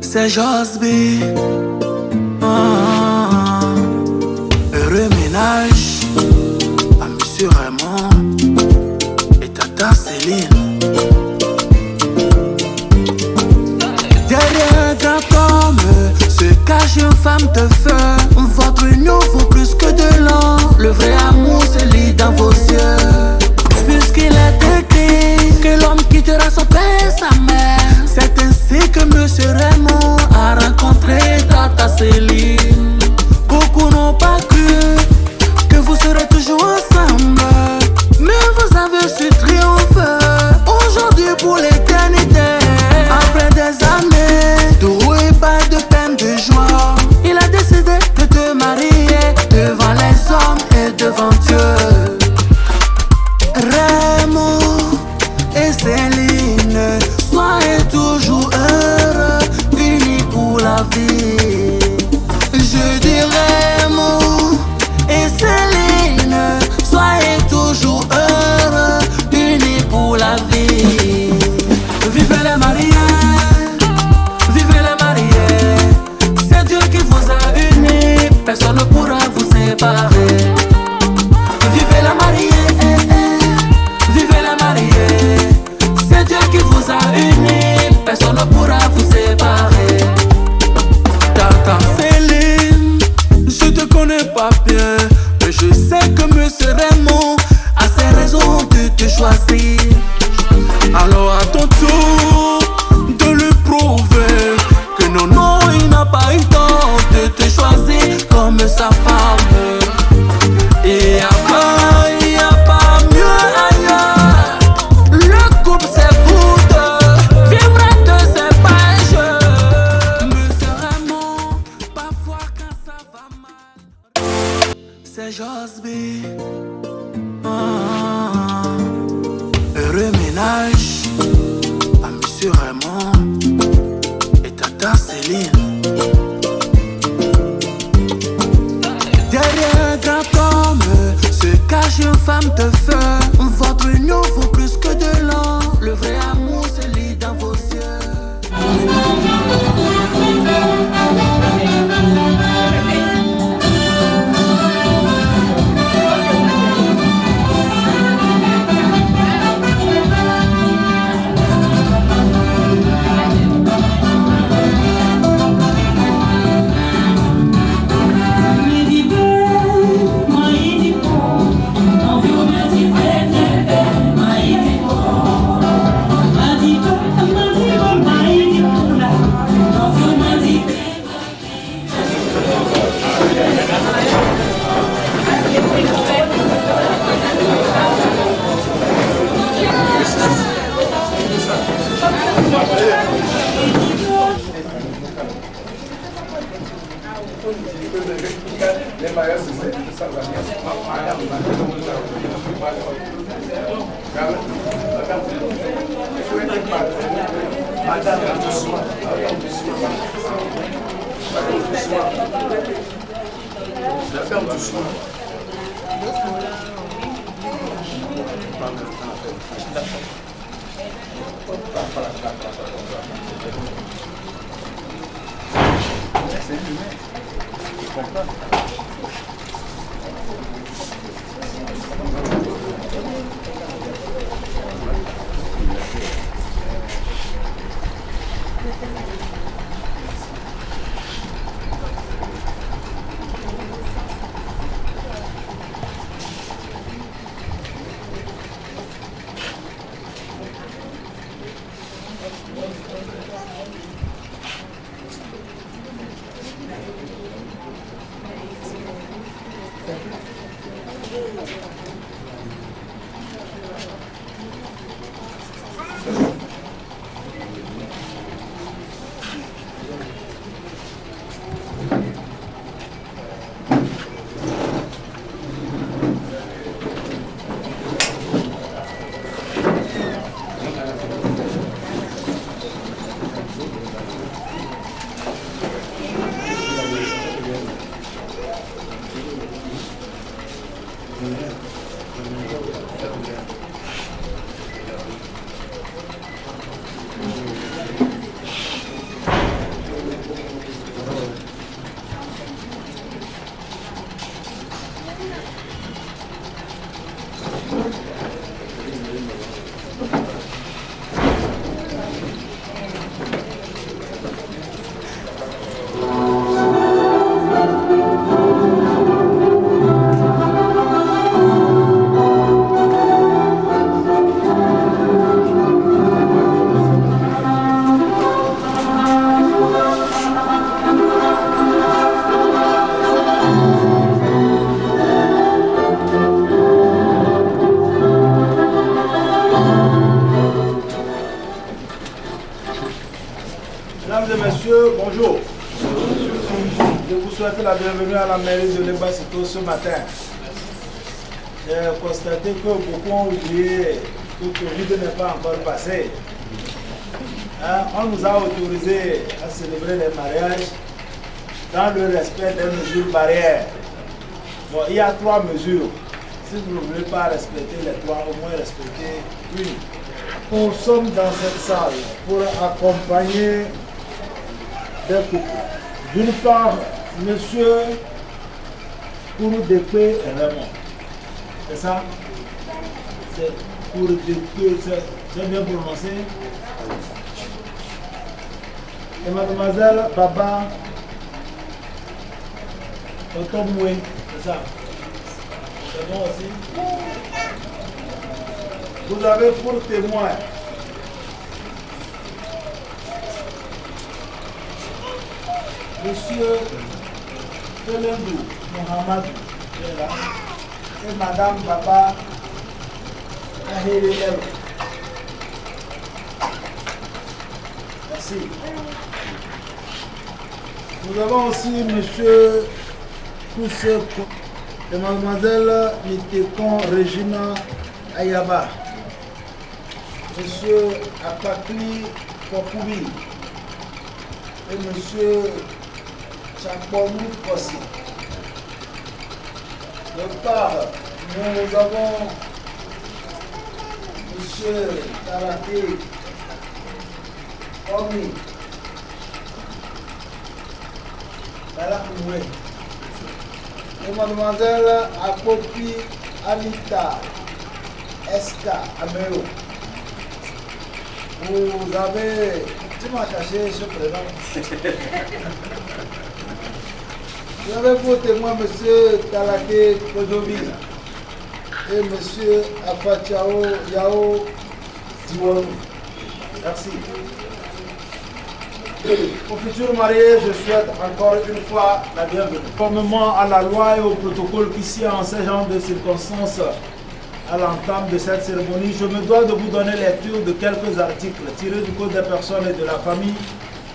c'est Josby. Heureux ménage à Monsieur Raymond et Tata Céline. Derrière un grand homme se cache une femme de feu. Votre union vaut plus que de l'or. Le vrai amour se lit dans vos yeux. Puisqu'il est écrit que l'homme quittera son père et sa mère, c'est ainsi que Monsieur Raymond a rencontré Tata Céline. Beaucoup n'ont pas cru que vous serez toujours ensemble, mais vous avez su triompher aujourd'hui pour l'éternité. Après des années de hauts et bas, de peine, de joie, il a décidé de te marier devant les hommes et devant Dieu. Raymond et Céline, soyez toujours heureux, unis pour la vie. Je dis Raymond et Céline, soyez toujours heureux, unis pour la vie. Vivez les mariés, vivez les mariés. C'est Dieu qui vous a unis, personne ne pourra vous séparer. Vivez les mariés, vivez les mariés. C'est Dieu qui vous a unis, personne ne pourra vous séparer. Tata Céline, je te connais pas bien, mais je sais que Monsieur Raymond a ses raisons de te choisir. Alors à ton tour de lui prouver que non, non, il n'a pas eu tort de te choisir comme sa femme. Et il n'y a pas mieux ailleurs. Le couple c'est vous deux, vivre de ces pages. Monsieur Raymond, parfois quand ça va mal, c'est Josby. Heureux ménage à Monsieur Raymond et Tata Céline. Derrière un grand homme se cache une femme de feu. Votre union vaut plus que de l'or. Le vrai amour se lit dans vos yeux. Yeah. Mesdames et messieurs, bonjour. Je vous souhaite la bienvenue à la mairie de Lebasito ce matin. J'ai constaté que beaucoup ont oublié que le Covid n'est pas encore passé. On nous a autorisé à célébrer les mariages dans le respect des mesures barrières. Bon, il y a 3 mesures. Si vous ne voulez pas respecter les 3, au moins respectez une. Nous sommes dans cette salle pour accompagner des couples. D'une part, monsieur Kouroudekwe Raymond. C'est ça? C'est Kouroudekwe, c'est bien prononcé? Et mademoiselle Baba Otomoué, c'est ça? C'est bon aussi? Vous avez pour témoin Monsieur Telendou Mohamed et Madame Baba Ahirelem. Merci. Nous avons aussi Monsieur Pousse et Mademoiselle Nitekon Regina Ayaba. Monsieur Apakli Kokoubi et Monsieur Chapomu Kossi. De part, nous avons Monsieur Tarate Omi Balakoué et Mademoiselle Akopi Anita Eska Ameo. Vous avez... Tu m'as caché ce prénom. Vous avez pour témoin M. Talake Kodobi et M. Afachao Yao Diwonou. Merci. Aux futurs mariés, je souhaite encore une fois la bienvenue. Conformément à la loi et au protocole qui s'y en ce genre de circonstances, à l'entame de cette cérémonie, je me dois de vous donner lecture de quelques articles tirés du Code des personnes et de la famille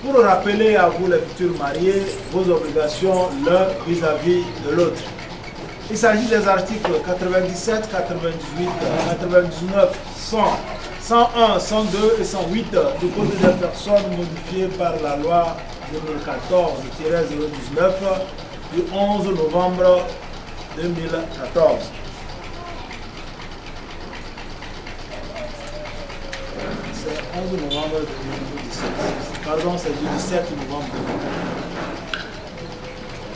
pour rappeler à vous les futurs mariés vos obligations l'un vis-à-vis de l'autre. Il s'agit des articles 97, 98, 99, 100, 101, 102 et 108 du Code des personnes modifié par la loi 2014-019 du 11 novembre 2014. C'est 11 novembre 2017. Pardon, c'est du 17 novembre 2017.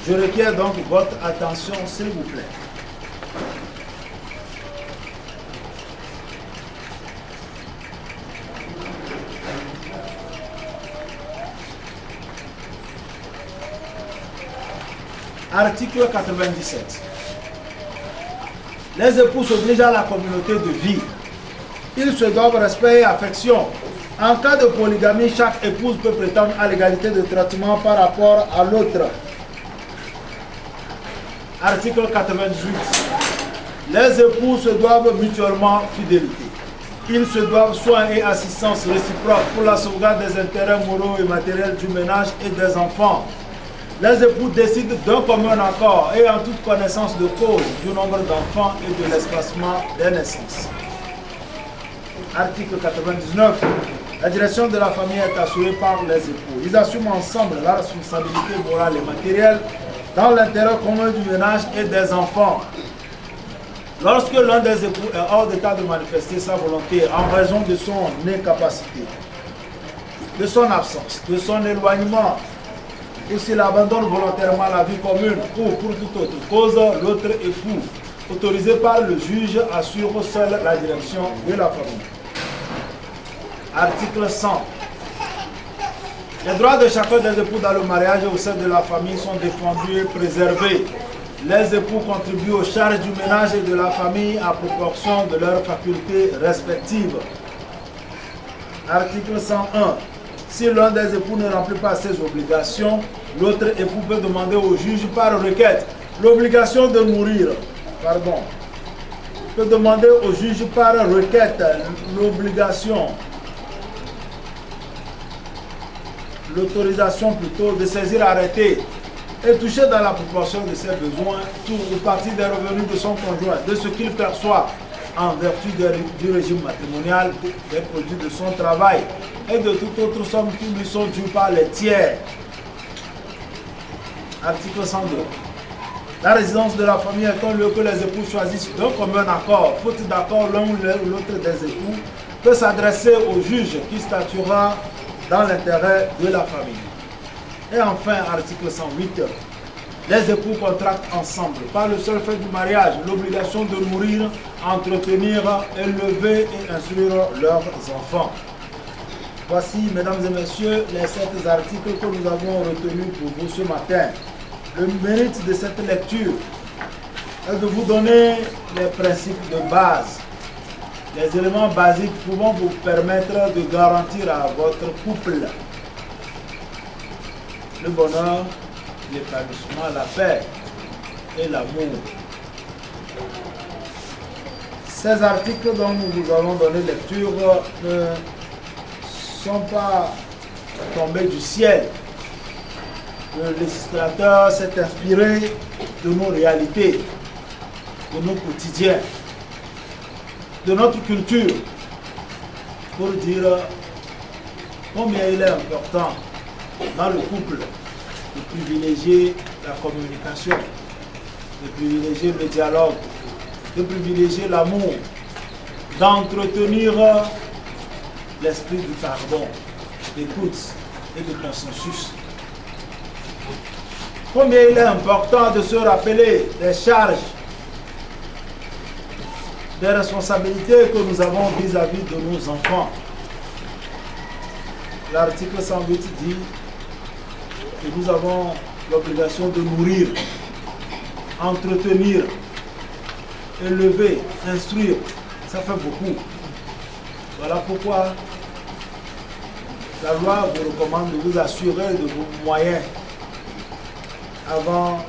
Je requiers donc votre attention, s'il vous plaît. Article 97. Les époux s'obligent à la communauté de vie. Ils se doivent respect et affection. En cas de polygamie, chaque épouse peut prétendre à l'égalité de traitement par rapport à l'autre. Article 98. Les époux se doivent mutuellement fidélité. Ils se doivent soins et assistance réciproque pour la sauvegarde des intérêts moraux et matériels du ménage et des enfants. Les époux décident d'un commun accord et en toute connaissance de cause du nombre d'enfants et de l'espacement des naissances. Article 99. La direction de la famille est assurée par les époux. Ils assument ensemble la responsabilité morale et matérielle dans l'intérêt commun du ménage et des enfants. Lorsque l'un des époux est hors d'état de manifester sa volonté en raison de son incapacité, de son absence, de son éloignement, ou s'il abandonne volontairement la vie commune ou pour toute autre cause, l'autre époux, autorisé par le juge, assure seul la direction de la famille. Article 100. Les droits de chacun des époux dans le mariage et au sein de la famille sont défendus et préservés. Les époux contribuent aux charges du ménage et de la famille à proportion de leurs facultés respectives. Article 101. Si l'un des époux ne remplit pas ses obligations, l'autre époux peut demander au juge par requête l'obligation de nourrir. Peut demander au juge par requête l'obligation l'autorisation plutôt de saisir arrêté et toucher dans la proportion de ses besoins tout ou partie des revenus de son conjoint, de ce qu'il perçoit en vertu du régime matrimonial, des produits de son travail et de toute autre somme qui lui sont dues par les tiers. Article 102. La résidence de la famille est un lieu que les époux choisissent d'un commun accord. Faute d'accord, l'un ou l'autre des époux peut s'adresser au juge qui statuera dans l'intérêt de la famille. Et enfin, article 108. Les époux contractent ensemble, par le seul fait du mariage, l'obligation de nourrir, entretenir, élever et instruire leurs enfants. Voici, mesdames et messieurs, les 7 articles que nous avons retenus pour vous ce matin. Le mérite de cette lecture est de vous donner les principes de base, les éléments basiques pouvant vous permettre de garantir à votre couple le bonheur, l'épanouissement, la paix et l'amour. Ces articles dont nous vous avons donné lecture ne sont pas tombés du ciel. Le législateur s'est inspiré de nos réalités, de nos quotidiens, de notre culture, pour dire combien il est important dans le couple de privilégier la communication, de privilégier le dialogue, de privilégier l'amour, d'entretenir l'esprit du pardon, d'écoute et de consensus. Combien il est important de se rappeler des charges, des responsabilités que nous avons vis-à-vis de nos enfants. L'article 108 dit que nous avons l'obligation de nourrir, entretenir, élever, instruire. Ça fait beaucoup. Voilà pourquoi la loi vous recommande de vous assurer de vos moyens avant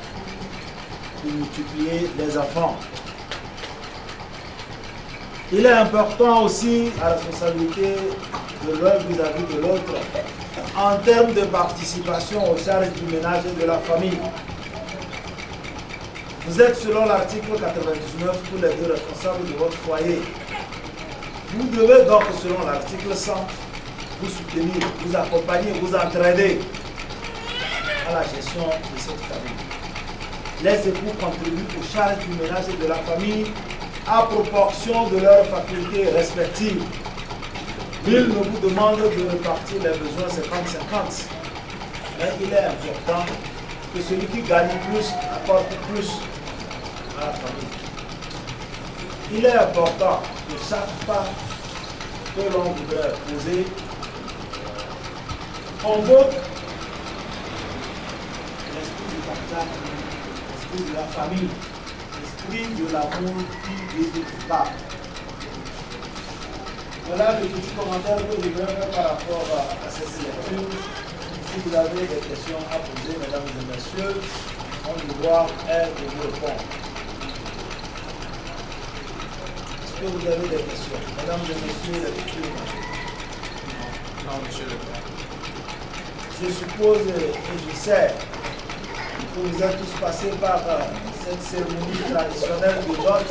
de multiplier les enfants. Il est important aussi la responsabilité de l'un vis-à-vis de l'autre en termes de participation aux charges du ménage et de la famille. Vous êtes selon l'article 99 tous les deux responsables de votre foyer. Vous devez donc selon l'article 100 vous soutenir, vous accompagner, vous entraider à la gestion de cette famille. Les époux contribuent aux charges du ménage et de la famille à proportion de leurs facultés respectives. Il ne vous demande de répartir les besoins 50-50. Mais il est important que celui qui gagne plus apporte plus à la famille. Il est important que chaque pas que l'on voudrait poser convoque l'esprit du partage, l'esprit de la famille, l'esprit de l'amour qui n'hésite pas. Voilà le petit commentaire que je vais faire par rapport à cette lecture. Si vous avez des questions à poser, mesdames et messieurs, mon devoir est de vous répondre. Est-ce que vous avez des questions? Mesdames et messieurs, les futurs. Non, monsieur le Père. Je suppose et je sais que vous êtes tous passés par cette cérémonie traditionnelle de dot.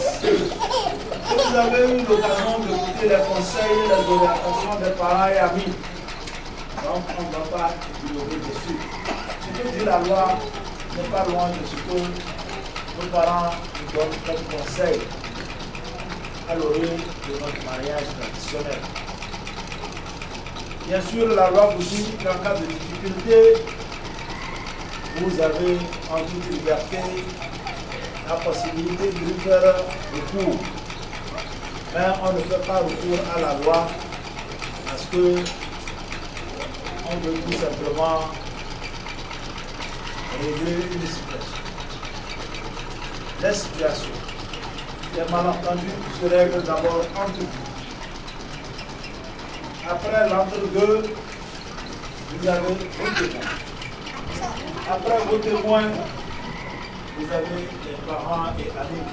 Vous avez eu l'occasion d'écouter les conseils, les orientations des parents et amis. Donc on ne va pas ignorer dessus. Ce que dit la loi n'est pas loin de ce que nos parents nous donnent comme conseil à l'orée de notre mariage traditionnel. Bien sûr, la loi vous dit qu'en cas de difficulté, vous avez en toute liberté la possibilité de lui faire recours. Mais on ne fait pas recours à la loi parce que on veut tout simplement régler une situation. Les situations, les malentendus se règlent d'abord entre vous. Après l'entre-deux, vous avez vos témoins. Après vos témoins, vous avez les parents et amis.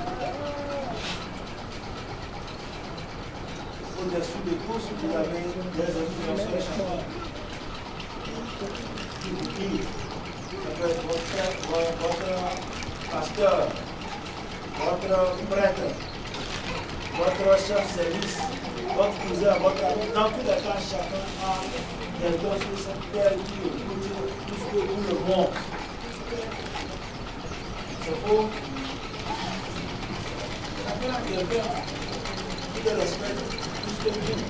Au-dessus de tous, vous avez des influenceurs chacun. ça peut être votre pasteur, votre prêtre, votre chef de service, votre cousin, votre ami. Dans tous les cas, chacun a quelqu'un sur cette terre qui écoute tout ce que tout le monde. C'est faux. Chacun a quelqu'un qui te respecte tout ce que tu dis.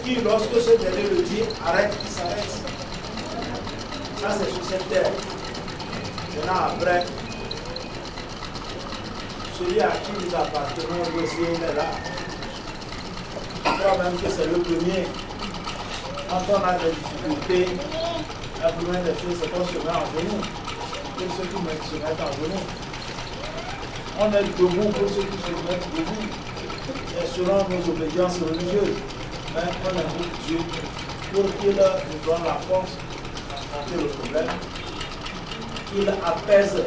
Qui, lorsque ce dernier le dit, arrête, il s'arrête. Ça, c'est sur cette terre. Maintenant, après, celui à qui nous appartenons, lui aussi, il est là. Je crois même que c'est le premier. Quand on a des difficultés, la première des choses, c'est qu'on se met en genoux. Pour ceux qui se mettent en genoux. On est debout pour ceux qui se mettent debout. Et selon nos obédiences religieuses. Mais on invoque Dieu pour qu'il nous donne la force d'affronter le problème, qu'il apaise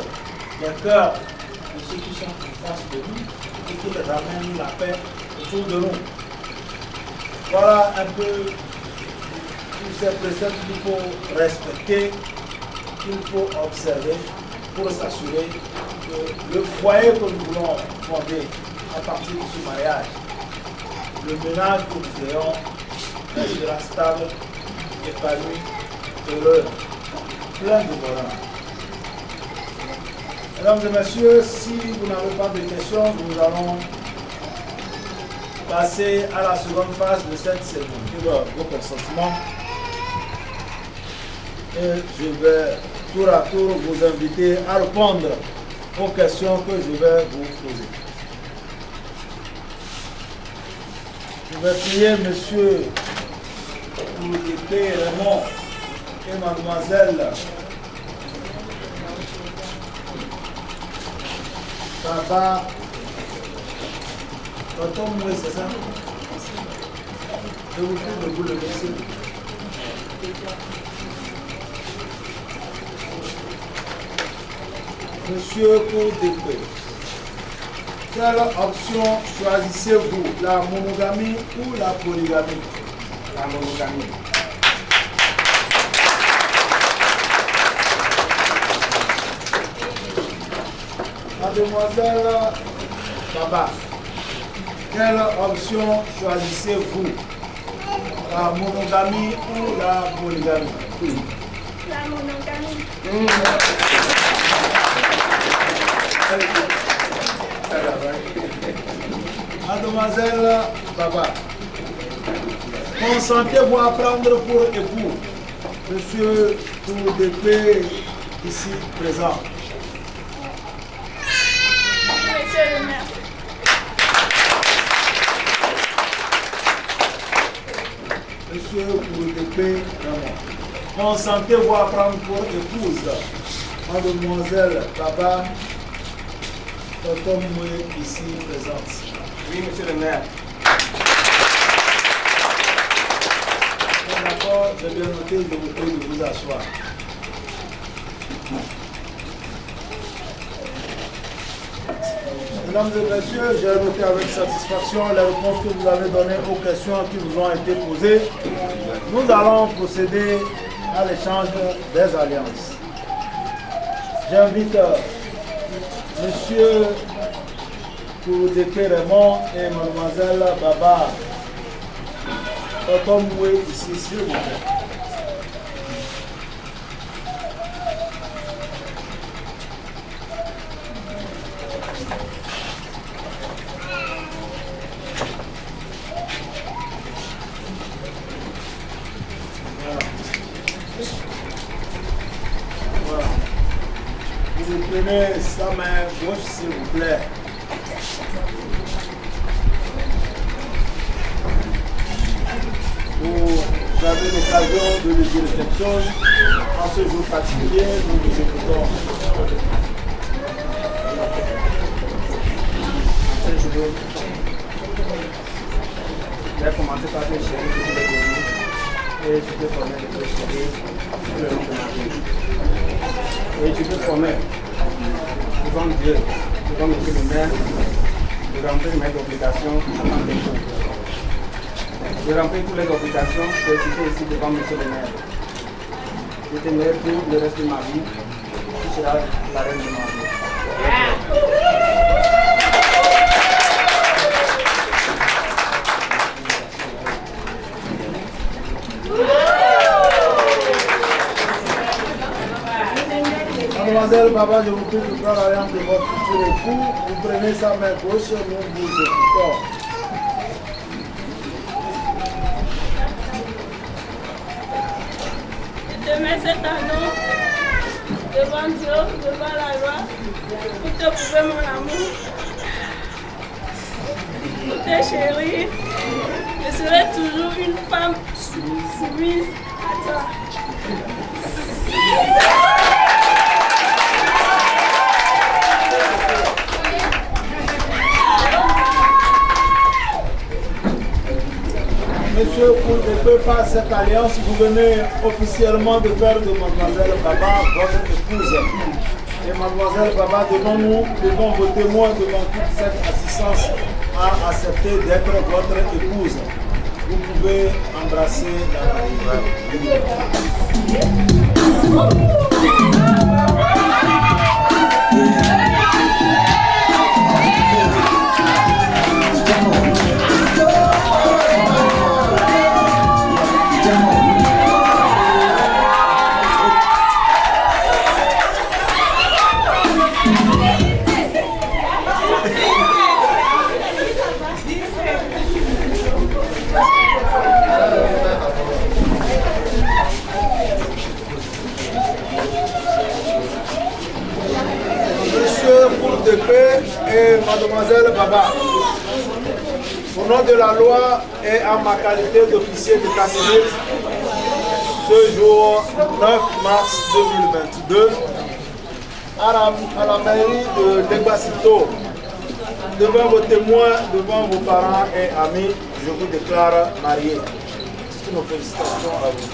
les cœurs de ceux qui sont en face de nous et qu'il ramène la paix autour de nous. Voilà un peu tous ces préceptes qu'il faut respecter, qu'il faut observer pour s'assurer que le foyer que nous voulons fonder à partir de ce mariage, le ménage que nous ayons sera stable, épanoui, heureux, plein de bonheur. Mesdames et messieurs, si vous n'avez pas de questions, nous allons passer à la seconde phase de cette cérémonie. Vos consentements. Et je vais tour à tour vous inviter à répondre aux questions que je vais vous poser. Je vais prier monsieur Louis Raymond et mademoiselle Papa Tonton Moué, c'est ça? Je vous prie de vous lever. Monsieur Coudépé, quelle option choisissez-vous, la monogamie ou la polygamie? La monogamie. Mademoiselle Baba, quelle option choisissez-vous, la monogamie ou la polygamie? La monogamie. Mademoiselle Baba, consentez-vous à prendre pour époux monsieur Toudépé ici présent? Monsieur le maire. Monsieur Toudépé, consentez-vous à prendre pour épouse mademoiselle Baba Tonton Moué ici présente? Oui, monsieur le maire. D'accord, j'ai bien noté, je vous prie de vous asseoir. Mesdames et messieurs, j'ai noté avec satisfaction les réponses que vous avez données aux questions qui vous ont été posées. Nous allons procéder à l'échange des alliances. J'invite monsieur Toudépé Raymond et mademoiselle Baba Tonton Moué ici, s'il vous plaît. Voilà. Vous prenez sa main gauche, s'il vous plaît. Vous avez l'occasion de lui dire quelque chose. En ce jour particulier, nous vous écoutons. Je vais commencer par les chéris que je vais donner et je vais former les chéris pour le recommander. Et je vais former devant Dieu, devant monsieur le maire, de remplir mes obligations en tant qu'époux. Je remplis toutes les obligations que cité ici devant monsieur le maire. Je t'aimerai pour le reste de ma vie. Tu seras la reine de ma vie. Mademoiselle Baba, je vous prie de prendre l'alliance de votre futur époux. Vous prenez sa main gauche et nous vous écoutons. Je te mets cet anneau devant Dieu, devant la loi, pour te prouver mon amour, pour te chérir. Je serai toujours une femme soumise à toi. Monsieur, pour ne pas par cette alliance, vous venez officiellement de faire de Mademoiselle Baba votre épouse. Et Mademoiselle Baba, devant nous, devant vos témoins, devant toute cette assistance, a accepté d'être votre épouse. Vous pouvez embrasser la et Mademoiselle Baba, au nom de la loi et en ma qualité d'officier d'état civil, ce jour 9 mars 2022, à la mairie de Legbasito, devant vos témoins, devant vos parents et amis, je vous déclare marié. Toutes nos félicitations à vous.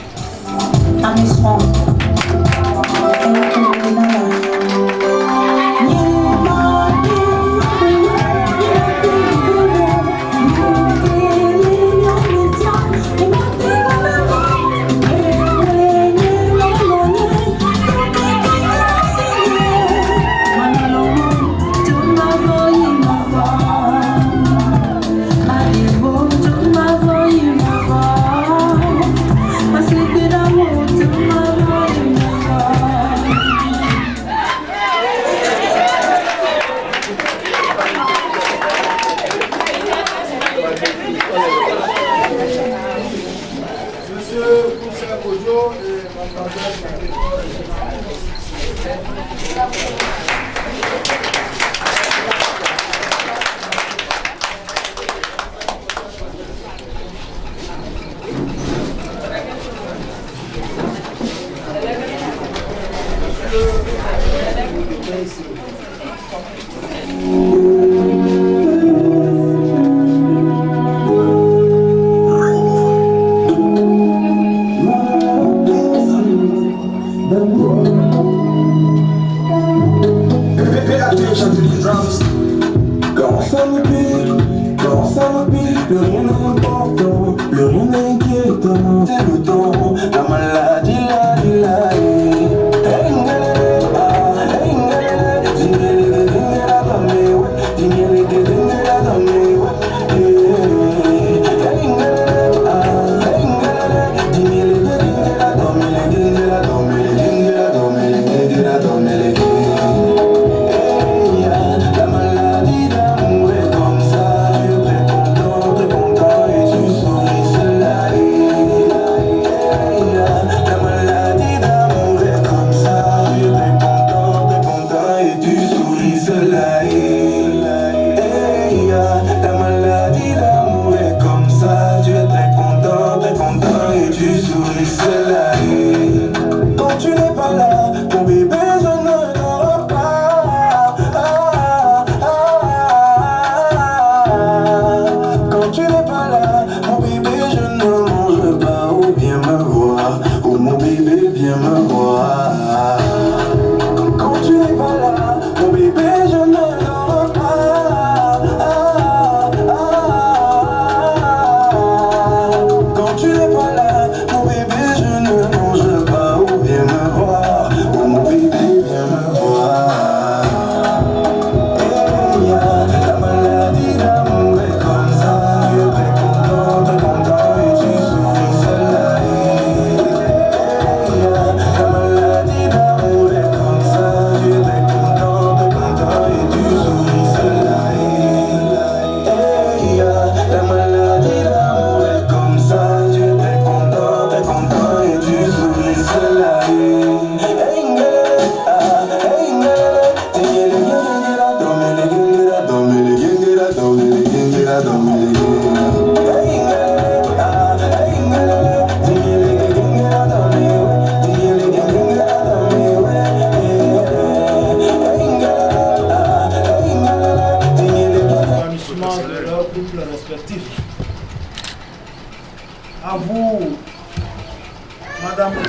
Quand tu n'es pas là, mon bébé, je ne mange pas ou bien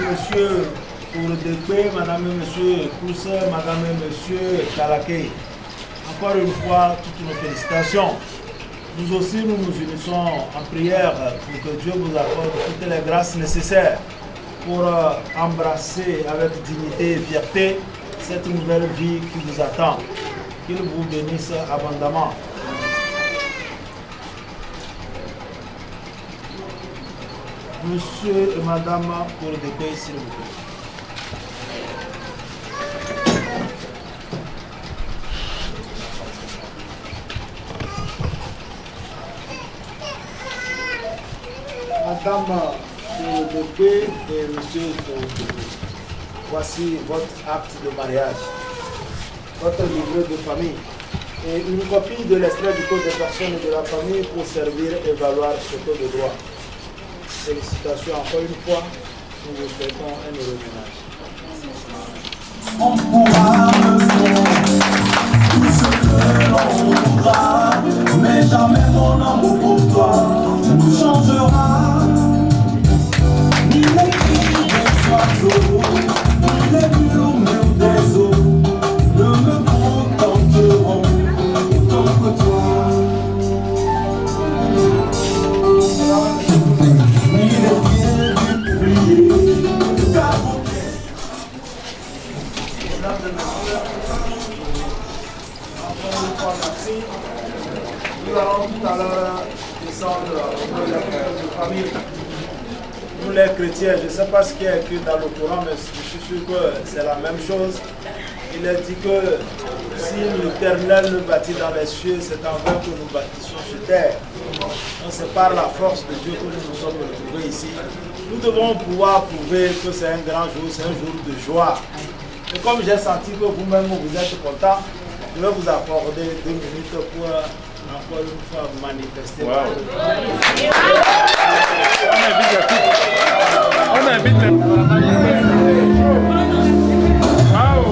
monsieur Kourodekwe, madame et monsieur Kousse, madame et monsieur Kalake. Encore une fois, toutes nos félicitations. Nous aussi, nous nous unissons en prière pour que Dieu vous accorde toutes les grâces nécessaires pour embrasser avec dignité et fierté cette nouvelle vie qui vous attend. Qu'il vous bénisse abondamment. Monsieur et madame Kourodekwe, s'il vous plaît. Madame Kourodekwe et monsieur Kourodekwe, voici votre acte de mariage, votre livret de famille et une copie de l'extrait du code des personnes de la famille pour servir et valoir ce code de droit. Félicitations encore une fois, nous vous souhaitons un heureux ménage. On pourra le faire, tout ce que l'on voudra, mais jamais mon amour pour toi ne changera. Ni les cris des oiseaux, ni les murmures des eaux ne me contenteront autant que toi. Ni les pieds du prier, Mesdames et messieurs, encore une fois merci. Nous allons tout à l'heure descendre auprès de la famille. Nous les chrétiens, je ne sais pas ce qui est écrit dans le Coran, mais je suis sûr que c'est la même chose. Il est dit que si l'Éternel nous bâtit dans les cieux, c'est en vain que nous bâtissons sur terre. Donc c'est par la force de Dieu que nous nous sommes retrouvés ici. Nous devons pouvoir prouver que c'est un grand jour, c'est un jour de joie. Et comme j'ai senti que vous-même vous êtes content, je vais vous accorder 2 minutes pour encore une fois manifester. Wow. On invite les... Wow.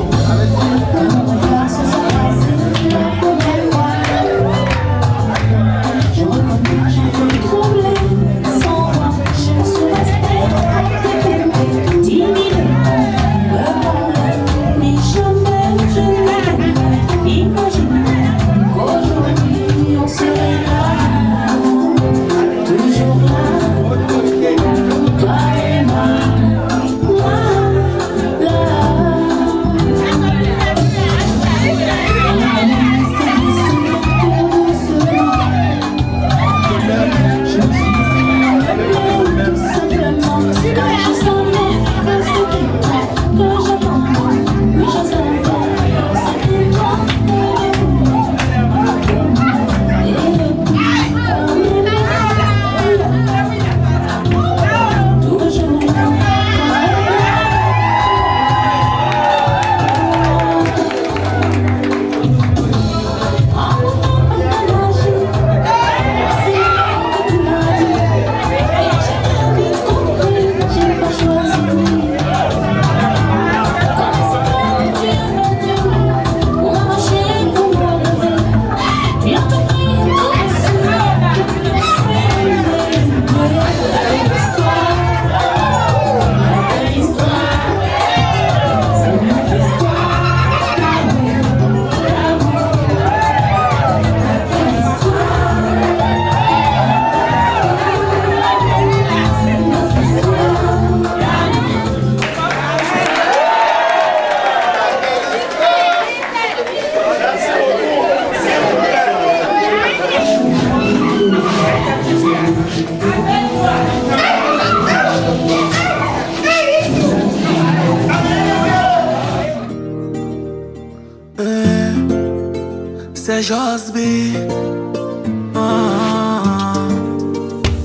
C'est Josby.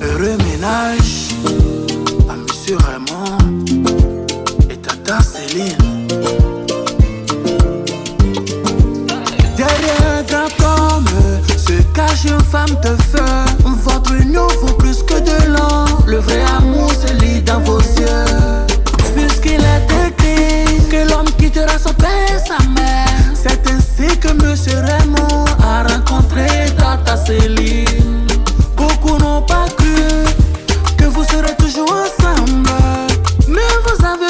Heureux ménage à monsieur Raymond et tata Céline. Derrière un grand homme se cache une femme de feu. Votre union vaut plus que de l'or. Le vrai amour se lit dans vos yeux. Puisqu'il est écrit que l'homme quittera son père et sa mère, c'est ainsi que monsieur Raymond a rencontré tata Céline. Beaucoup n'ont pas cru que vous serez toujours ensemble, mais vous avez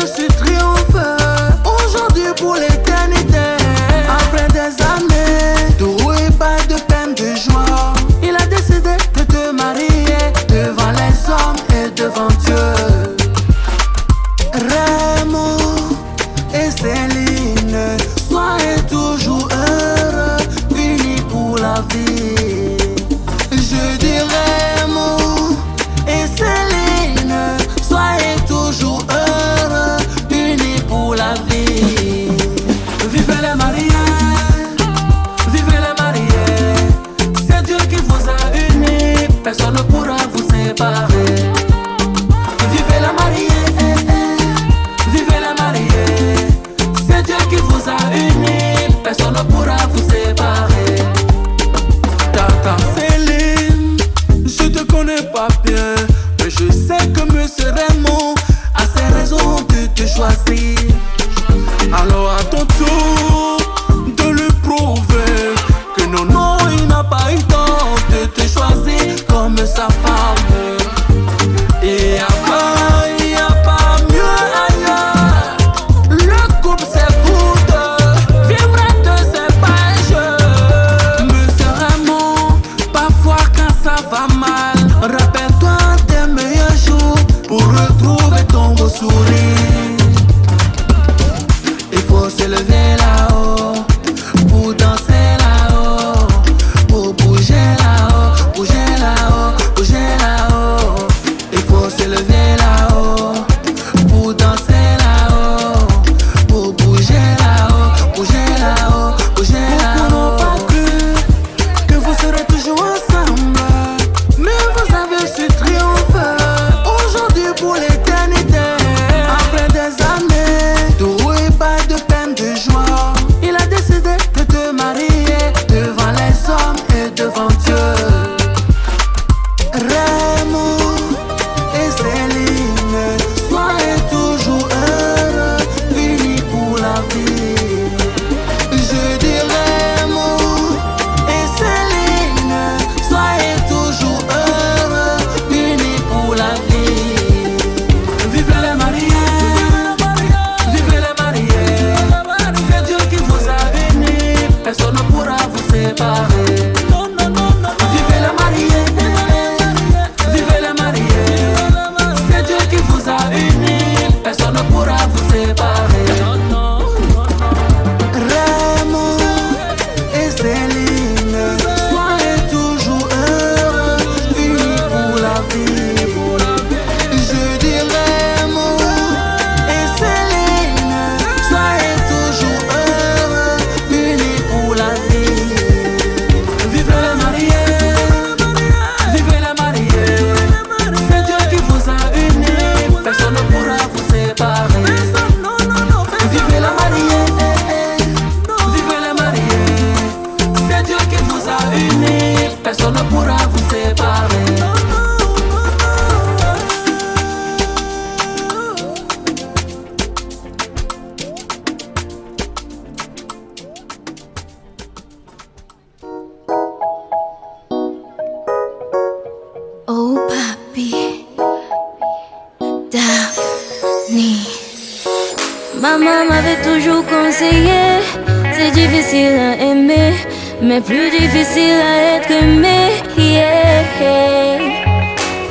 choisi. Alors à ton tour de lui prouver que non, non, il n'a pas eu tort de te choisir comme sa femme. Et y a pas mieux ailleurs. Le couple c'est vous deux, vivre de ces pages. Monsieur Raymond, parfois quand ça va mal, rappelle-toi des meilleurs jours pour retrouver ton beau sourire. Il faut se lever là-haut, pour danser là-haut, pour bouger là-haut, bouger là-haut, bouger là-haut. Il faut se lever là-haut, pour danser là-haut, pour bouger là-haut, bouger là-haut, bouger là-haut. Beaucoup n'ont pas cru que vous serez toujours ensemble, mais vous avez su triompher aujourd'hui pour l'éternité. Après des années de rouille, pas de peine, de joie, il a décidé de te marier devant les hommes et devant Dieu. Raymond et Céline, soyez toujours heureux, unis pour la vie. Je dis Raymond et Céline, soyez toujours heureux, unis pour la vie. Vive les mariés, vive les mariés. C'est Dieu qui vous a unis, personne ne pourra vous séparer. Vivez les mariés, vivez les mariés. C'est Dieu qui vous a unis, personne ne pourra vous séparer. Raymond et Céline, soyez toujours heureux, unis pour la vie. Je dis Raymond et Céline, soyez toujours heureux, unis pour la vie. Vive les mariés, vivez les mariés. C'est Dieu qui vous a unis, personne ne pourra vous séparer. Vivez les mariés, vivez les mariés. C'est Dieu qui vous a unis, personne ne pourra vous séparer. Oh papi, Daphne. Maman m'avait toujours conseillé, c'est difficile à aimer, mais plus difficile à être aimé. Yeah.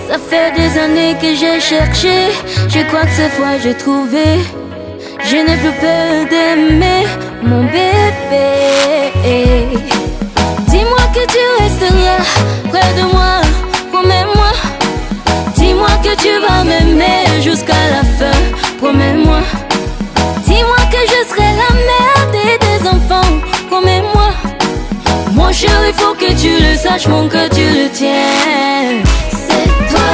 Ça fait des années que j'ai cherché, je crois que cette fois j'ai trouvé. Je n'ai plus peur d'aimer mon bébé. Dis-moi que tu resteras près de moi, promets-moi. Dis-moi que tu vas m'aimer jusqu'à la fin, promets-moi. Dis-moi que je serai la mère de tes enfants, promets-moi. Mon chéri, faut que tu le saches, mon cœur tu le tiens. C'est toi,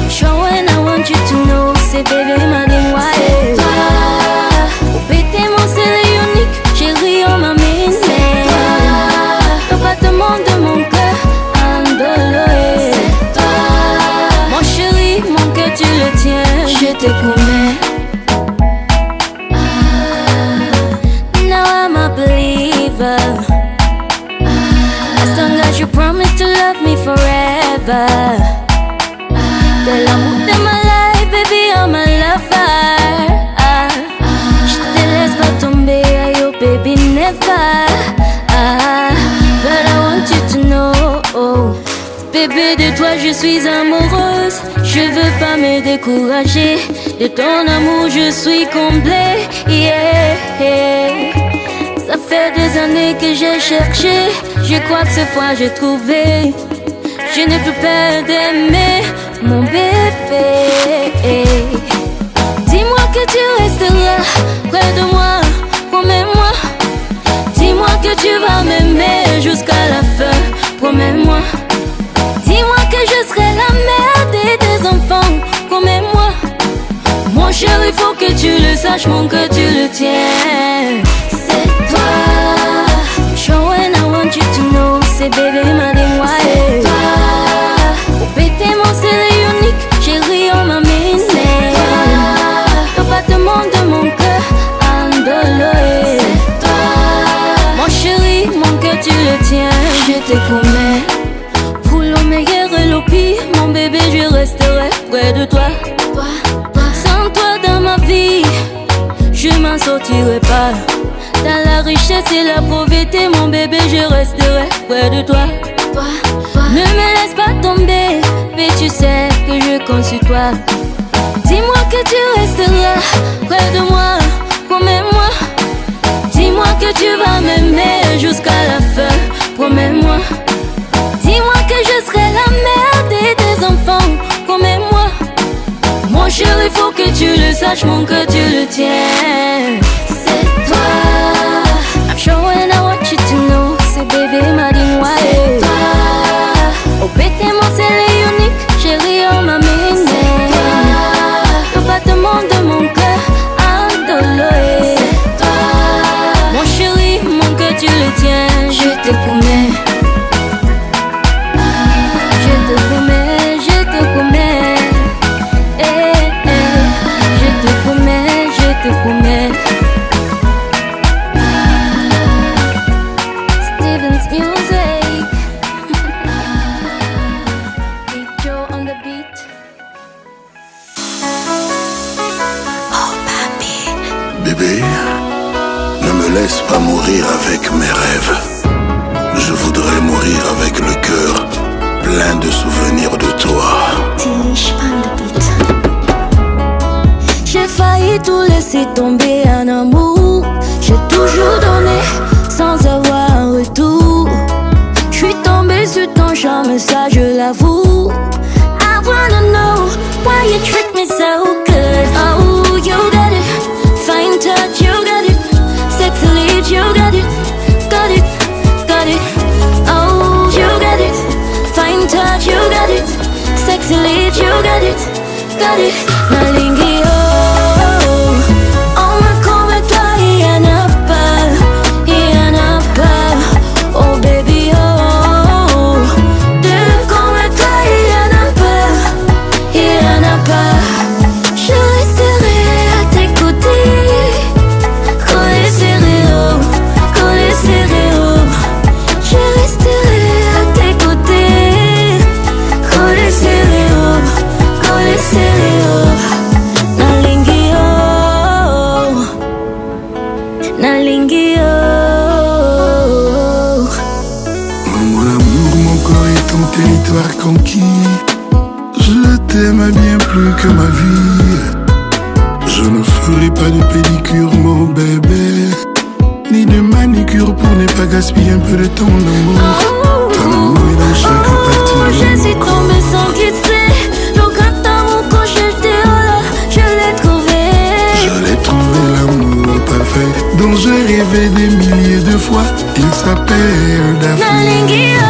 show and I want you to know. C'est bébé m'a démoilé. C'est toi, oh pété mon c'est unique, chéri on m'a mis. C'est toi, le battement de mon cœur, Andoloé. C'est toi, mon chéri, mon cœur tu le tiens. Je te promets. Now I'm a believer. As long as you promise to love me forever. De l'amour de ma life, baby, I'm a lover. Je te laisse pas tomber, ayo, baby, never. But I want you to know, bébé, de toi je suis amoureuse. Je veux pas me décourager. De ton amour je suis comblée. Yeah. Ça fait des années que j'ai cherché, je crois que cette fois j'ai trouvé. Je n'ai plus peur d'aimer mon bébé. Dis-moi que tu resteras près de moi, promets-moi. Dis-moi que tu vas m'aimer jusqu'à la fin, promets-moi. Dis-moi que je serai la mère de tes enfants, promets-moi. Mon chéri, faut que tu le saches, mon cœur tu le tiens. C'est toi, show and I want you to know. C'est bébé m'a démoilé. C'est toi, oh pété mon c'est unique, chéri on m'a mis. C'est toi, m'en sortirai pas. Dans la richesse et la pauvreté, mon bébé, je resterai près de toi. Ne me laisse pas tomber, mais tu sais que je compte sur toi. Dis-moi que tu resteras près de moi, promets-moi. Dis-moi que tu vas m'aimer jusqu'à la fin, promets-moi. Dis-moi que je serai la mère de tes enfants, promets-moi. Mon chéri, faut que tu le saches, mon cœur tu le tiens. C'est toi. I'm showing I want you to know. C'est bébé m'a dit moi. C'est toi. Oh bébé moi c'est le unique, chéri on m'a miné. Le battement de mon cœur adolé. C'est toi. Mon chéri, mon cœur tu le tiens. Je te promets. Je te promets, je te promets. Je te promets, je te promets. Steven's music. Big Joe on the beat. Oh papi. Bébé, ne me laisse pas mourir avec mes rêves. Je voudrais mourir avec le cœur plein de souvenirs de toi. Tilish on the beat. J'ai failli tout laisser tomber en amour. J'ai toujours donné sans avoir un retour. J'suis tombée sur ton charme, ça je l'avoue. I wanna know why you treat me so good. Oh, you got it. Fine touch, you got it. Sexy lead, you got it. Got it, got it. Oh, you got it. Fine touch, you got it. Sexy lead, you got it. Got it. Nalingi, oh, on me comme toi, y'en a pas, y'en a pas. Oh baby, oh, deux comme toi, y'en a pas, y'en a pas. Je resterai à tes côtés, collé serré, oh, collé serré, oh. Je resterai à tes côtés, collé serré, oh, collé serré, oh. Nalingi, oh, nalingi, oh. Mon amour, mon corps est ton territoire conquis. Je t'aime bien plus que ma vie. Je ne ferai pas de pédicure, mon bébé, ni de manicure pour ne pas gaspiller un peu de ton amour. Ton amour est dans chaque partie de Je suis mon corps. tombée sans glisser. Le gratin mon coche, je l'ai trouvé. Je l'ai trouvé l'amour parfait dont je rêvais des milliers de fois. Il s'appelle Daphné. Nalingi, oh,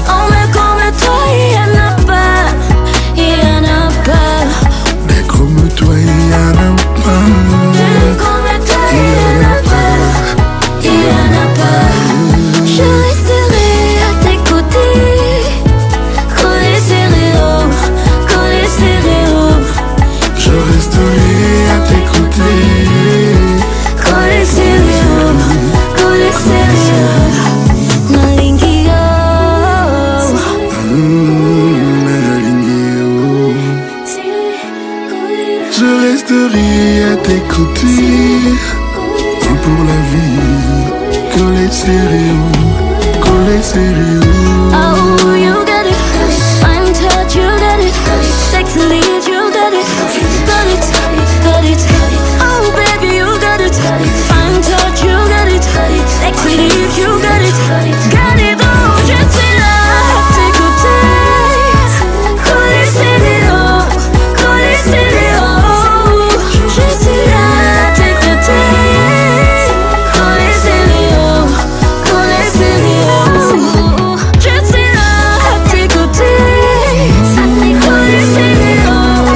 on me comme toi, y'en a pas, y'en a pas. Des comme toi, il y en a pas. Deux comme toi, y'en a pas, y'en a pas. Je resterai à tes côtés, collé serré, oh, collé serré, oh. Je resterai à tes côtés. Collé serré, oh, collé serré, oh. Nalingi, oh. Nalingi, je resterai à tes côtés pour la vie. Collé serré, collé serré. Oh, you got it. Fine touch, you got it. Sexy lead, you got it. Got it, got it. Oh, baby, you got it. Fine touch, you got it. Sexy lead, you got it. Got it, oh, je suis là à tes côtés. Collé serré, oh, collé serré, oh. Je suis là à tes côtés. Collé serré, oh, collé serré, oh. Je suis là à tes côtés. Collé serré, oh.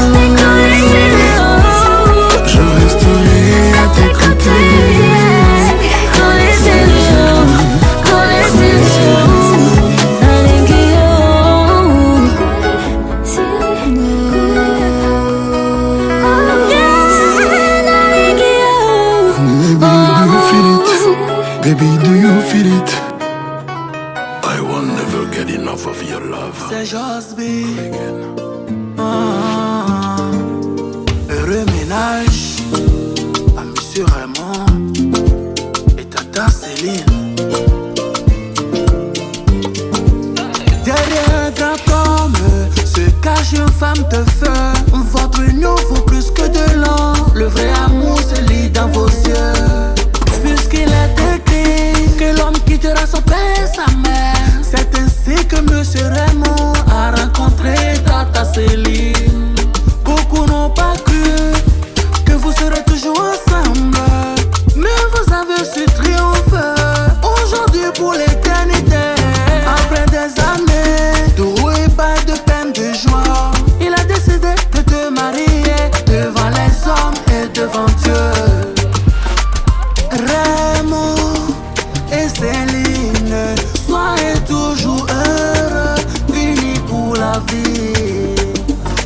de feu. Votre union vaut plus que de l'or. Le vrai amour se lit dans vos yeux. Puisqu'il est écrit que l'homme quittera son père et sa mère, c'est ainsi que Monsieur Raymond a rencontré Tata Céline. Beaucoup n'ont pas cru que vous serez toujours ensemble, mais vous avez su triompher aujourd'hui pour l'éternité. Après des années de roues et pas de peine, de joie, il a décidé de te marier devant les hommes et devant Dieu. Raymond et Céline, soyez toujours heureux, unis pour la vie.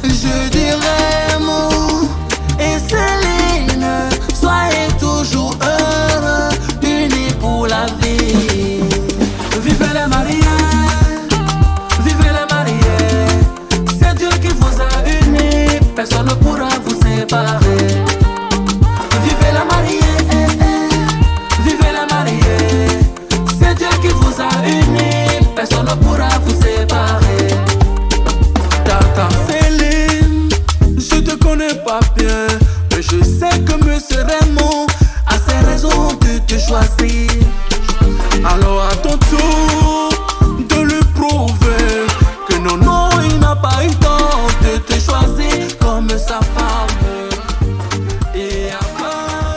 Je dis Raymond et Céline, soyez toujours heureux, unis pour la vie. Vivez les mariés, vivez les mariés. C'est Dieu qui vous a unis, personne ne pourra vous séparer. Vivez la mariée, vivez la mariée. C'est Dieu qui vous a unis, personne ne pourra vous séparer. Tata Céline, je te connais pas bien, mais je sais que Monsieur Raymond a ses raisons de te choisir. Alors à ton tour de lui prouver que non, non, il n'a pas eu tort de te choisir comme sa femme. Il n'y a pas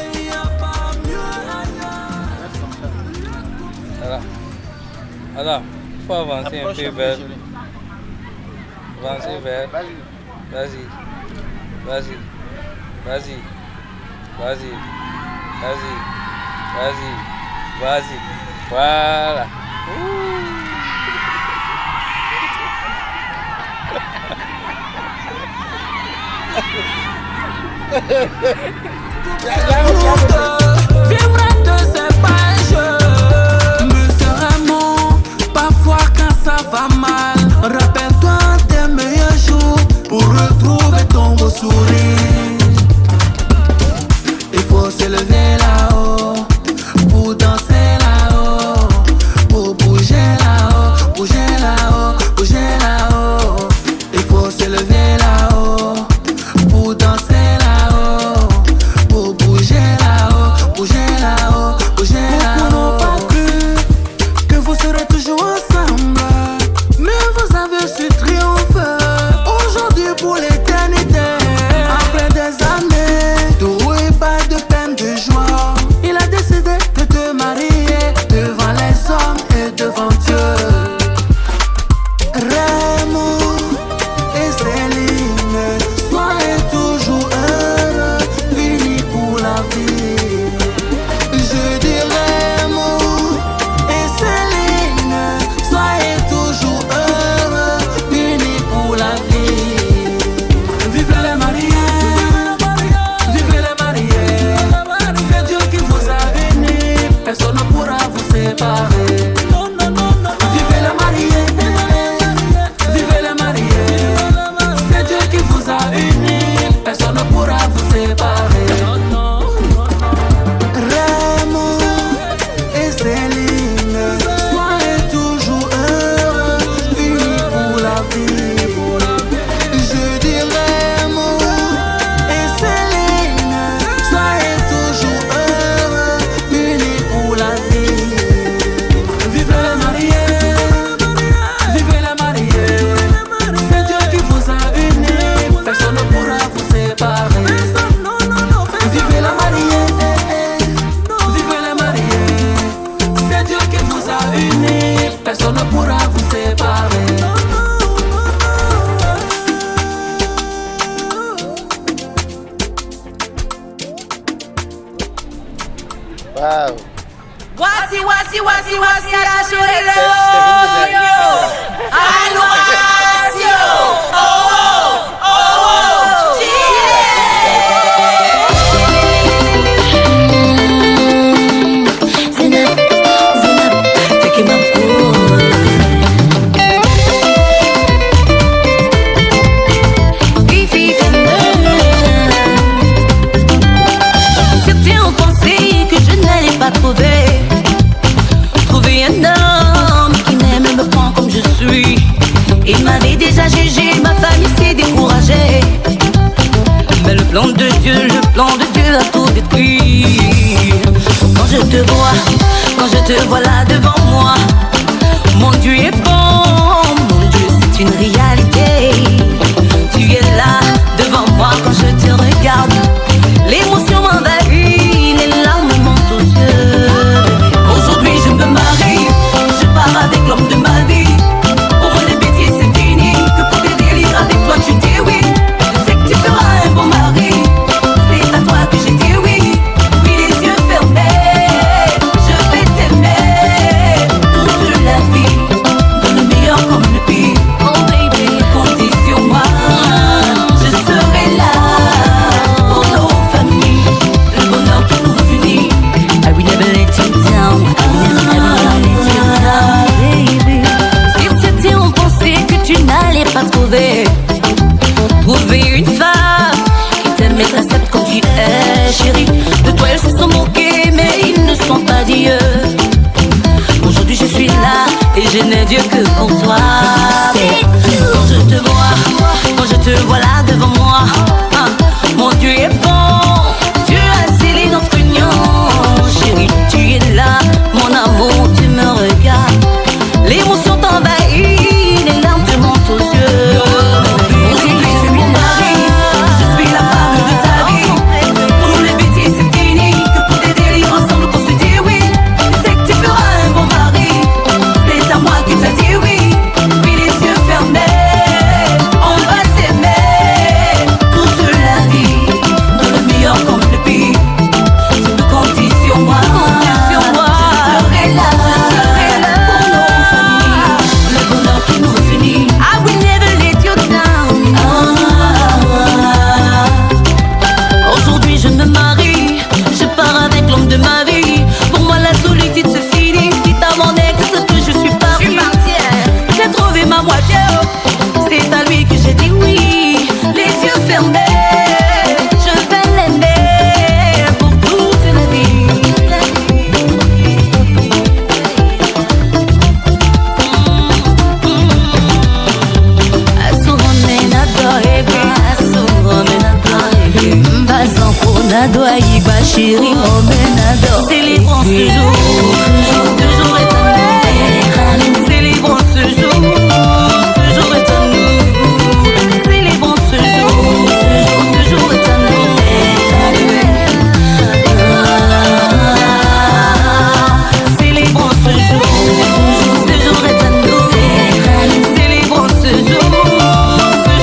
mieux ailleurs. Alors, il faut avancer un peu vers. Avancer vers. Vas-y. Vas-y. Vas-y. Vas-y. Vas-y. Vas-y. Vas-y. Voilà. Vivre de ces pages. Monsieur Raymond, parfois quand ça va mal, rappelle-toi des meilleurs jours pour retrouver ton beau sourire. Il faut se lever là-haut pour danser là-haut, pour bouger là-haut, bouger là-haut, bouger là-haut. Il faut se lever là-haut pour danser là-haut, pour bouger là-haut, bouger là-haut, bouger là-haut. Beaucoup n'ont pas cru que vous serez toujours ensemble, mais vous avez su triompher aujourd'hui pour l'éternité. Après des années de roues et pas de peine, de joie, il a décidé de te marier devant les hommes et devant Dieu. Raymond et Céline, soyez toujours heureux, unis pour la vie. Je dis Raymond et Céline, soyez toujours heureux, unis pour la vie. Vivez les mariés, vivez les mariés. C'est Dieu qui vous a unis, personne ne pourra vous séparer. Vivez les mariés, vivez les mariés. C'est Dieu qui vous a unis, personne ne pourra vous séparer. Raymond et Céline, soyez toujours heureux, unis pour la vie. Je dis Raymond et Céline, soyez toujours heureux, unis pour la vie. Vivez les mariés, vivez les mariés. C'est Dieu qui vous a unis, personne ne pourra vous séparer. Vivez la mariée, vivez les mariés. C'est Dieu qui vous a unis, personne ne pourra vous séparer. Wow. Wasi, wasi, wasi, wasi, la chorero. Anuacio. Oh, oh, oh, oh. Zinab, Zinab, take him up. Certains ont pensé que je n'allais pas trouver un homme qui m'aime et me prend comme je suis. Il m'avait déjà jugé, ma famille plan de Dieu, le plan de Dieu a tout détruit. Quand je te vois là devant moi, mon Dieu est bon, mon Dieu c'est une réalité. Tu es là devant moi quand je te regarde, l'émotion m'envahit, les larmes montent aux yeux. Aujourd'hui je me marie, je pars avec l'homme de ma vie. Pour moi les bêtises c'est fini, que pour des délires avec toi tu dis oui. Je sais que tu feras un bon mari, c'est à toi que j'ai dit oui. Oui les yeux fermés, je vais t'aimer toute la vie, dans le meilleur comme le pire. Oh baby, comptez sur moi, je serai là pour nos familles, le bonheur qui nous unit. I will never let you down, I will never let you down, baby. Sur cette terre on pensait que tu n'allais pas trouver une femme qui t'aime et t'accepte comme tu es, chérie. De toi elles se sont moquées mais ils ne sont pas dieux. Aujourd'hui je suis là et je n'ai Dieu que pour toi. Quand je te vois là devant moi, mon Dieu est bon, Dieu a scellé notre union. Chérie, tu es là, mon amour, tu me regardes, l'émotion t'envahit, les larmes te montent aux yeux. Aujourd'hui je suis mon mari, je suis la femme de ta vie. Pour nous les bêtises c'est fini, que pour des délires ensemble qu'on se dit oui. Je sais que tu feras un bon mari, c'est à moi que t'as dit oui. Puis les yeux fermés, on va s'aimer toute la vie, dans le meilleur comme le pire. Tu peux compter sur moi, je serai là pour nos familles, le bonheur qui nous unit. I will never let you down. Aujourd'hui je me marie, je pars avec l'homme de ma vie. Pour moi la solitude c'est fini, quitte à mon ex que je suis partie. J'ai trouvé ma moitié, c'est à lui que j'ai dit oui. Les yeux fermés, je vais l'aimer pour toute la vie. Chérie, célébrons ce jour, ce jour est à nous. Célébrons ce jour, ce jour est à nous. Célébrons ce jour, ce jour est à nous. Célébrons ce jour est à nous. Célébrons ce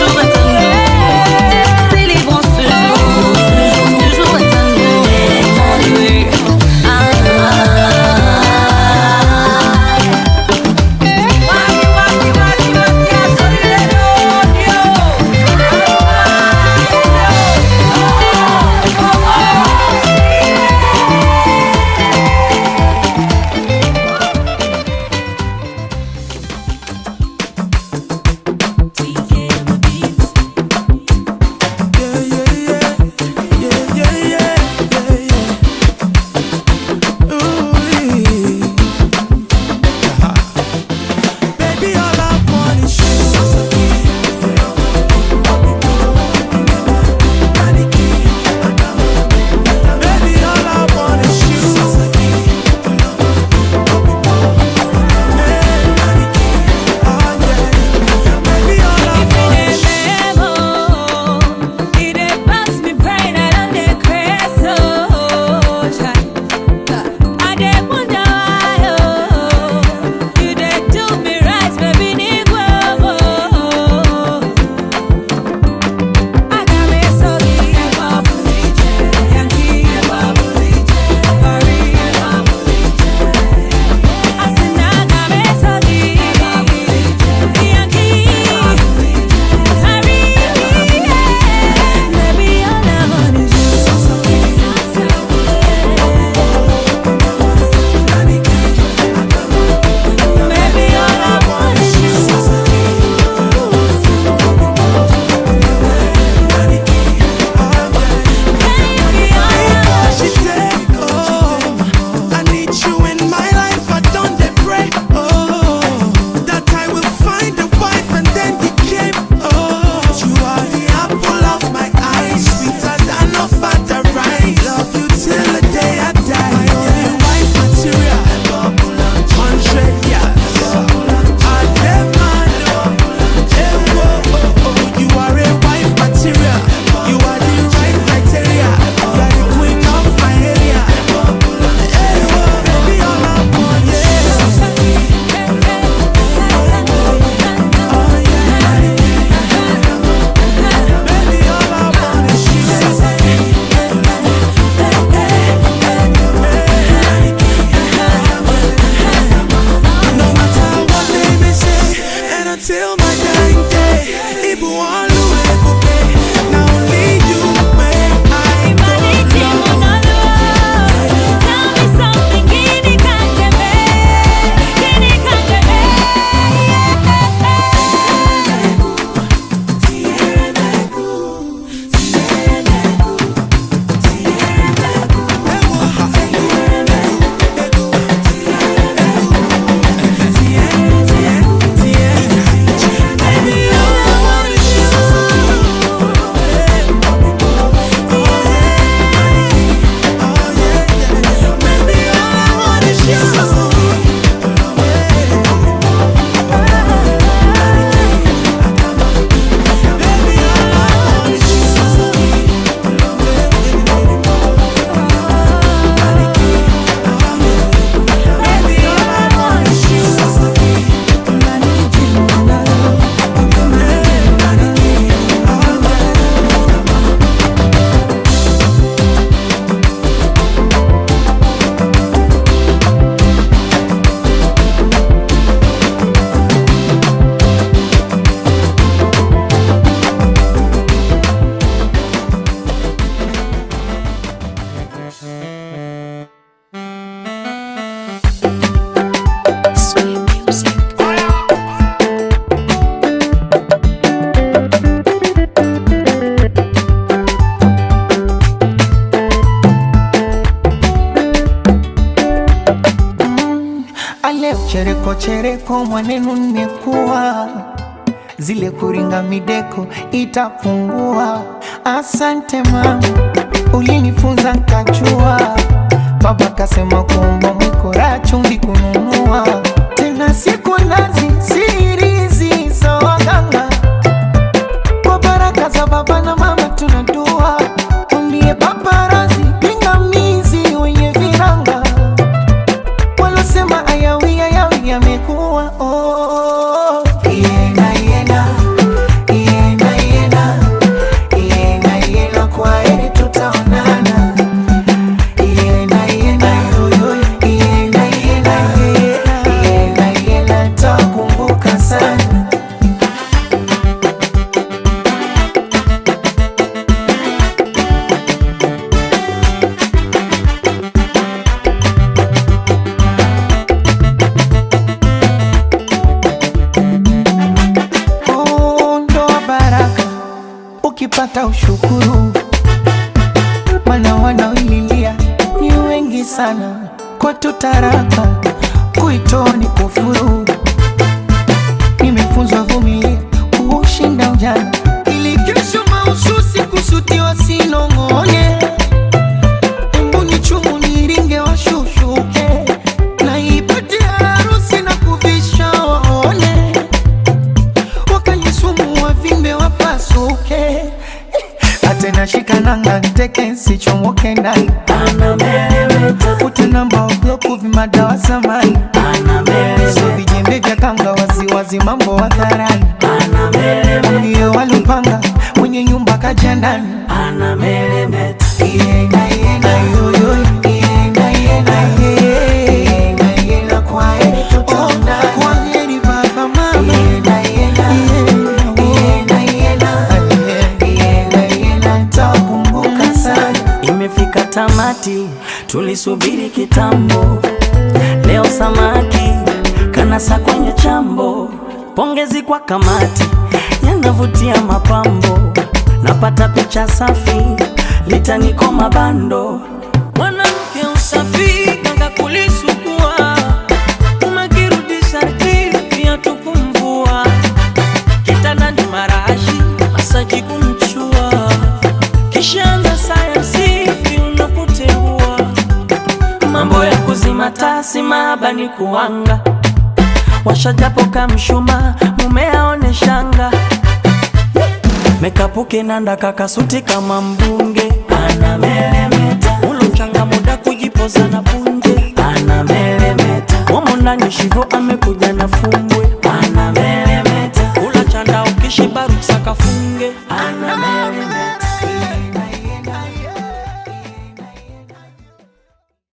jour est à nous. Célébrons ce jour est à nous. chereko chereko mwanenu nimekuwa, zile kuringa mideko itapungua. Asante mama, ulinifunza nkajua. Baba kasema kuomba mwikora chumvi kununua. Tena siku nazi sirizi za waganga, kwa baraka za baba na mama tunadua. Umbie paparazi pingamizi wenye viranga, walosema ayawi ayawi yamekuwa. Iena iena iena iena iena iena, kwa heri tutaonana. Iena iena yoyo iena iena iena iena, takumbuka sana. Ukipata ushukuru, mana wanaoililia ni wengi sana. Kwa tutaraka kuitoa ni kufuru. Nimefunzwa vumilia kushinda ujana, ili kesho mahususi kusutiwa sinong'one. Embu ni chumu niringe washushuke, na ipate harusi na kuvisha waone. Wakanisumu wavimbe wapasuke, atena shikananga nteke sichomoke ndani. Futa namba obloku vimadawa zamani. So vijembe vya kanga waziwazi mambo hadharani. Ndiyo walupanga mwenye nyumba kaja ndani. Iena iena yoyo iena iena iena iena, kwa heri tutaonana. Kwa heri baba mama. Iena iena iena iena iena, takumbuka sana. Imefika tamati, tulisubiri kitambo. Leo samaki kanasa kwenye chambo. Pongezi kwa kamati, yanavutia mapambo. Napata picha safi, litaniko mabando. Mwanamke usafi kanga kulisukua, umekirudisha rtifi ya tukumvua. Kitanda ni marashi, masaji kumchua. Kishaanza sayansi unapoteua. Mambo ya kuzima tasi mahaba ni kuanga. Washajapo kamshuma mume aone shanga. Mekapuke nanda kakasuti kama mbunge. Anameremeta ulo mchanga muda kujipoza na punje. Anameremeta wamo ndani shivo amekuja na fumbwe.